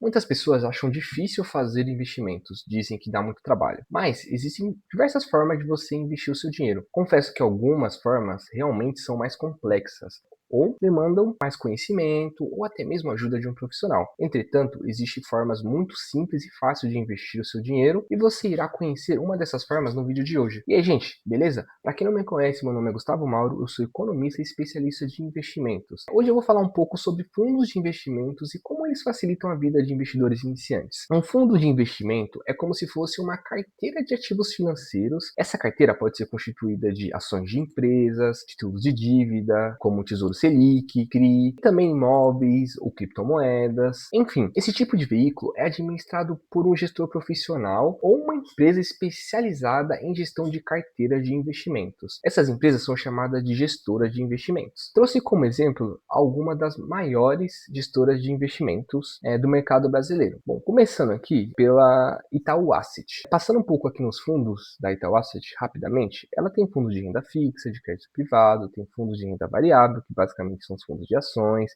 Muitas pessoas acham difícil fazer investimentos, dizem que dá muito trabalho. Mas existem diversas formas de você investir o seu dinheiro. Confesso que algumas formas realmente são mais complexas, ou demandam mais conhecimento, ou até mesmo ajuda de um profissional. Entretanto, existem formas muito simples e fáceis de investir o seu dinheiro, e você irá conhecer uma dessas formas no vídeo de hoje. E aí, gente, beleza? Para quem não me conhece, meu nome é Gustavo Mauro, eu sou economista e especialista de investimentos. Hoje eu vou falar um pouco sobre fundos de investimentos e como eles facilitam a vida de investidores iniciantes. Um fundo de investimento é como se fosse uma carteira de ativos financeiros. Essa carteira pode ser constituída de ações de empresas, títulos de dívida, como o Tesouro Selic, CRI, também imóveis ou criptomoedas. Enfim, esse tipo de veículo é administrado por um gestor profissional ou uma empresa especializada em gestão de carteira de investimentos. Essas empresas são chamadas de gestoras de investimentos. Trouxe como exemplo algumas das maiores gestoras de investimentos do mercado brasileiro. Bom, começando aqui pela Itaú Asset. Passando um pouco aqui nos fundos da Itaú Asset, rapidamente, ela tem fundos de renda fixa, de crédito privado, tem fundos de renda variável, que basicamente são os fundos de ações,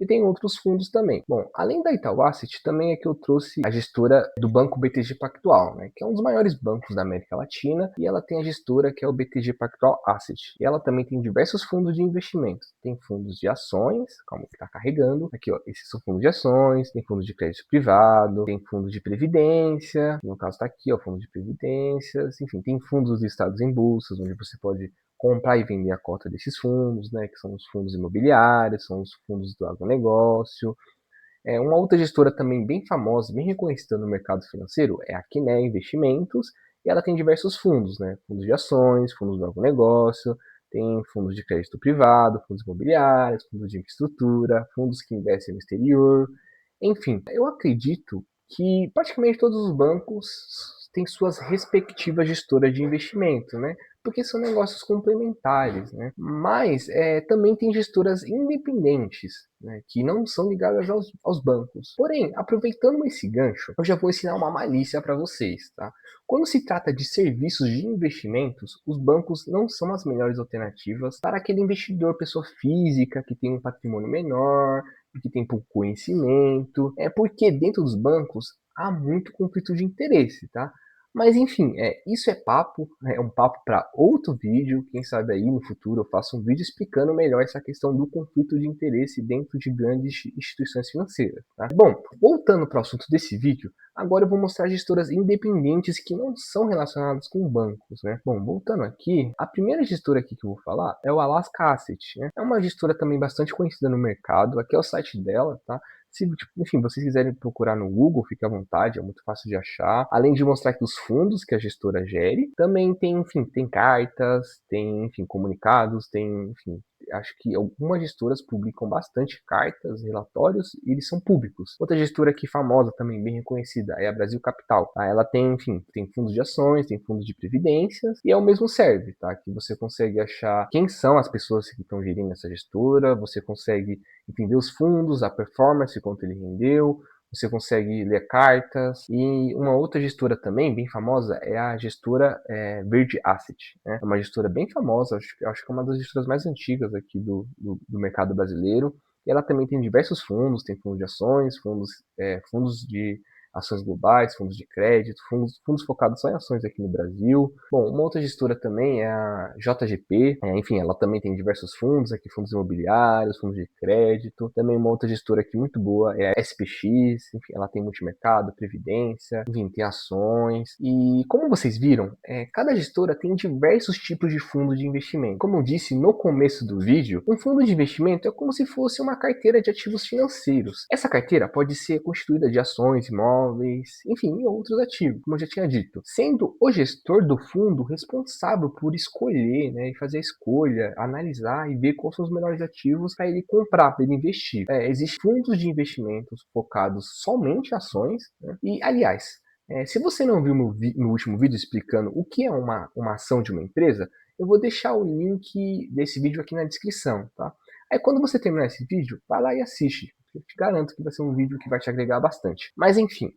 e tem outros fundos também. Bom, além da Itaú Asset, também é que eu trouxe a gestora do Banco BTG Pactual, né, que é um dos maiores bancos da América Latina, e ela tem a gestora que é o BTG Pactual Asset. E ela também tem diversos fundos de investimento. Tem fundos de ações, como que está carregando. Aqui, ó, esses são fundos de ações, tem fundos de crédito privado, tem fundos de previdência, no caso está aqui, ó, fundo de previdências, enfim, tem fundos listados em bolsas, onde você pode comprar e vender a cota desses fundos, né, que são os fundos imobiliários, são os fundos do agronegócio. Uma outra gestora também bem famosa, bem reconhecida no mercado financeiro é a Quiné Investimentos, e ela tem diversos fundos, né, fundos de ações, fundos do agronegócio, tem fundos de crédito privado, fundos imobiliários, fundos de infraestrutura, fundos que investem no exterior. Enfim, eu acredito que praticamente todos os bancos têm suas respectivas gestoras de investimento, né? Porque são negócios complementares, né? Mas também tem gestoras independentes, né? Que não são ligadas aos bancos. Porém, aproveitando esse gancho, eu já vou ensinar uma malícia para vocês, tá? Quando se trata de serviços de investimentos, os bancos não são as melhores alternativas para aquele investidor, pessoa física, que tem um patrimônio menor, que tem pouco conhecimento. É porque dentro dos bancos há muito conflito de interesse, tá? Mas enfim, isso é um papo para outro vídeo. Quem sabe aí no futuro eu faço um vídeo explicando melhor essa questão do conflito de interesse dentro de grandes instituições financeiras. Tá? Bom, voltando para o assunto desse vídeo, agora eu vou mostrar gestoras independentes que não são relacionadas com bancos, né? Bom, voltando aqui, a primeira gestora aqui que eu vou falar é o Alaska Asset, né? É uma gestora também bastante conhecida no mercado. Aqui é o site dela, tá? Se, tipo, enfim, vocês quiserem procurar no Google, fique à vontade, é muito fácil de achar. Além de mostrar aqui os fundos que a gestora gere, também tem, enfim, tem cartas, tem, enfim, comunicados, tem, enfim, acho que algumas gestoras publicam bastante cartas, relatórios, e eles são públicos. Outra gestora aqui famosa, também bem reconhecida, é a Brasil Capital. Tá? Ela tem, enfim, tem fundos de ações, tem fundos de previdências, e é o mesmo serve, tá? Que você consegue achar quem são as pessoas que estão gerindo essa gestora, você consegue entender os fundos, a performance, quanto ele rendeu, você consegue ler cartas. E uma outra gestora também bem famosa é a gestora Verde Asset. Né? É uma gestora bem famosa, acho que é uma das gestoras mais antigas aqui do mercado brasileiro. E ela também tem diversos fundos, tem fundos de ações, fundos de ações globais, fundos de crédito, fundos focados só em ações aqui no Brasil. Bom, uma outra gestora também é a JGP, enfim, ela também tem diversos fundos aqui, fundos imobiliários, fundos de crédito. Também uma outra gestora aqui muito boa é a SPX, enfim, ela tem multimercado, previdência, enfim, tem ações. E como vocês viram, cada gestora tem diversos tipos de fundos de investimento. Como eu disse no começo do vídeo, um fundo de investimento é como se fosse uma carteira de ativos financeiros. Essa carteira pode ser constituída de ações, imóveis, enfim, e outros ativos, como eu já tinha dito, sendo o gestor do fundo responsável por escolher, né, e fazer a escolha, analisar e ver quais são os melhores ativos para ele comprar, para ele investir. Existem fundos de investimentos focados somente em ações, né, e, aliás, se você não viu meu último vídeo explicando o que é uma ação de uma empresa, eu vou deixar o link desse vídeo aqui na descrição, tá? Aí quando você terminar esse vídeo, vai lá e assiste. Eu te garanto que vai ser um vídeo que vai te agregar bastante. Mas enfim,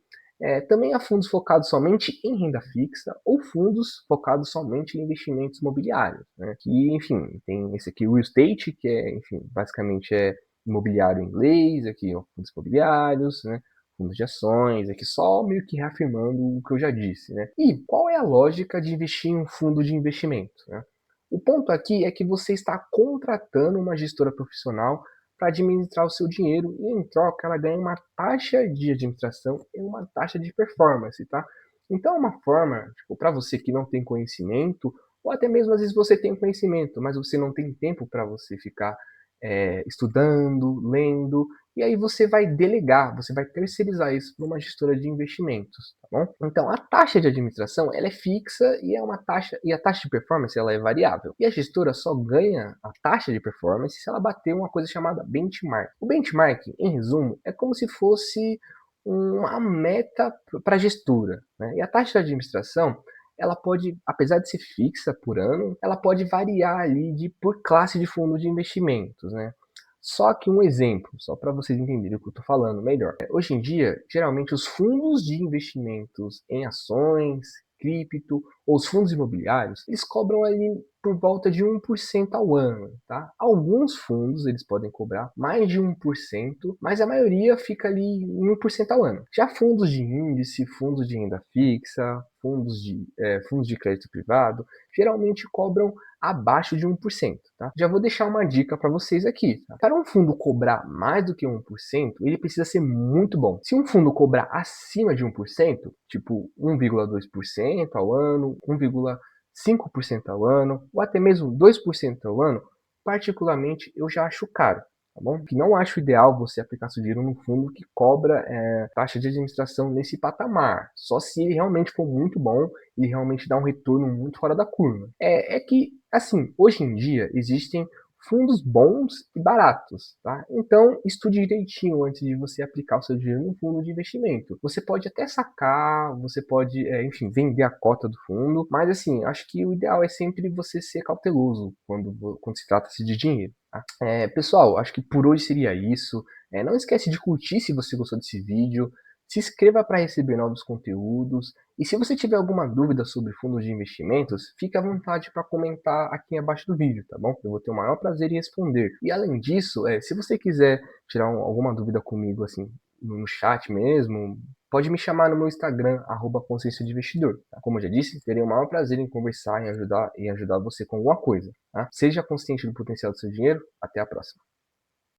também há fundos focados somente em renda fixa ou fundos focados somente em investimentos imobiliários, né? Que, enfim, tem esse aqui, o real estate, que enfim, basicamente é imobiliário em inglês, aqui ó, fundos imobiliários, né? fundos de ações, aqui só meio que reafirmando o que eu já disse, né? E qual é a lógica de investir em um fundo de investimento, né? O ponto aqui é que você está contratando uma gestora profissional para administrar o seu dinheiro e, em troca, ela ganha uma taxa de administração e uma taxa de performance, tá? Então, é uma forma, tipo, para você que não tem conhecimento, ou até mesmo às vezes você tem conhecimento, mas você não tem tempo para você ficar estudando, lendo, e aí você vai delegar, você vai terceirizar isso para uma gestora de investimentos, tá bom? Então a taxa de administração ela é fixa e é uma taxa e a taxa de performance ela é variável. E a gestora só ganha a taxa de performance se ela bater uma coisa chamada benchmark. O benchmark, em resumo, é como se fosse uma meta para a gestora, né? E a taxa de administração ela pode, apesar de ser fixa por ano, ela pode variar ali por classe de fundo de investimentos, né? Só que um exemplo, só para vocês entenderem o que eu estou falando melhor. Hoje em dia, geralmente os fundos de investimentos em ações, cripto ou os fundos imobiliários, eles cobram ali por volta de 1% ao ano, tá? Alguns fundos eles podem cobrar mais de 1%, mas a maioria fica ali em 1% ao ano. Já fundos de índice, fundos de renda fixa, fundos de crédito privado, geralmente cobram abaixo de 1%, tá? Já vou deixar uma dica para vocês aqui, tá? Para um fundo cobrar mais do que 1%, ele precisa ser muito bom. Se um fundo cobrar acima de 1%, tipo 1,2% ao ano, 1,5% ao ano, ou até mesmo 2% ao ano, particularmente eu já acho caro. Tá bom? Que não acho ideal você aplicar seu dinheiro num fundo que cobra taxa de administração nesse patamar, só se ele realmente for muito bom e realmente dá um retorno muito fora da curva. É que, assim, hoje em dia existem fundos bons e baratos, tá? Então, estude direitinho antes de você aplicar o seu dinheiro num fundo de investimento. Você pode até sacar, você pode, enfim, vender a cota do fundo, mas assim, acho que o ideal é sempre você ser cauteloso quando se trata-se de dinheiro. Tá? Pessoal, acho que por hoje seria isso. Não esquece de curtir se você gostou desse vídeo. Se inscreva para receber novos conteúdos. E se você tiver alguma dúvida sobre fundos de investimentos, fique à vontade para comentar aqui abaixo do vídeo, tá bom? Eu vou ter o maior prazer em responder. E além disso, se você quiser tirar alguma dúvida comigo, assim, no chat mesmo, pode me chamar no meu Instagram, @consciência de investidor. Tá? Como eu já disse, terei o maior prazer em conversar e ajudar você com alguma coisa. Tá? Seja consciente do potencial do seu dinheiro. Até a próxima.